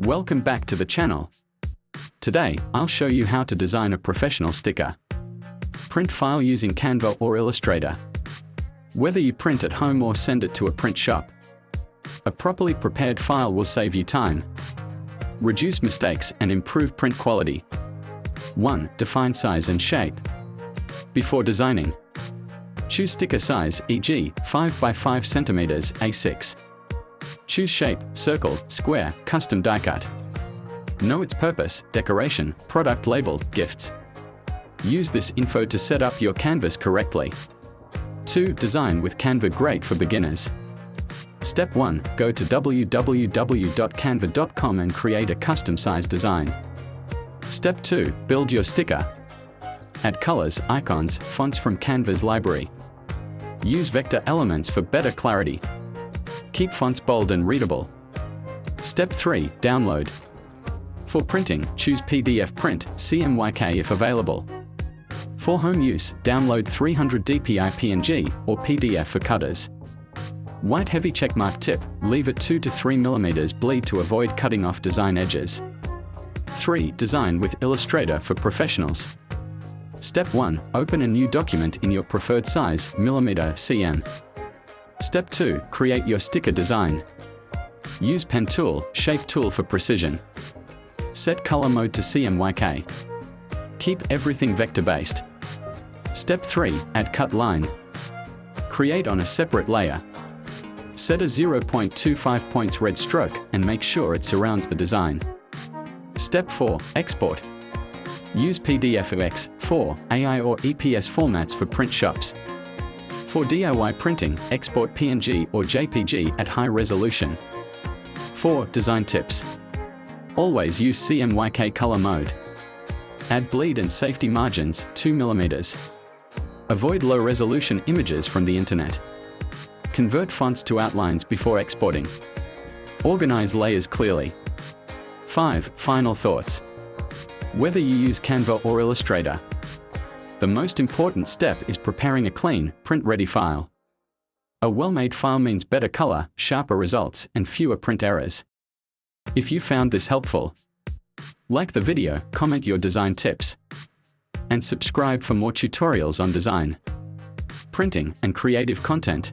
Welcome back to the channel. Today, I'll show you how to design a professional sticker. Print file using Canva or Illustrator. Whether you print at home or send it to a print shop, a properly prepared file will save you time, reduce mistakes and improve print quality. 1. Define size and shape. Before designing, choose sticker size, e.g., 5 by 5 cm A6. Choose shape, circle, square, custom die cut. Know its purpose, decoration, product label, gifts. Use this info to set up your canvas correctly. 2. Design with Canva, great for beginners. Step 1. Go to www.canva.com and create a custom size design. Step 2. Build your sticker. Add colors, icons, fonts from Canva's library. Use vector elements for better clarity. Keep fonts bold and readable. Step 3. Download. For printing, choose PDF print, CMYK if available. For home use, download 300 dpi PNG or PDF for cutters. White heavy checkmark tip, leave it 2 to 3 mm bleed to avoid cutting off design edges. 3. Design with Illustrator for professionals. Step 1. Open a new document in your preferred size, millimeter, cm. Step 2. Create your sticker design. Use pen tool, shape tool for precision. Set color mode to CMYK. Keep everything vector-based. Step 3. Add cut line. Create on a separate layer. Set a 0.25 points red stroke and make sure it surrounds the design. Step 4. Export. Use PDF, 4, AI or EPS formats for print shops. For DIY printing, export PNG or JPG at high resolution. 4. Design tips. Always use CMYK color mode. Add bleed and safety margins, 2 mm. Avoid low-resolution images from the internet. Convert fonts to outlines before exporting. Organize layers clearly. 5. Final thoughts. Whether you use Canva or Illustrator, the most important step is preparing a clean, print-ready file. A well-made file means better color, sharper results, and fewer print errors. If you found this helpful, like the video, comment your design tips, and subscribe for more tutorials on design, printing, and creative content.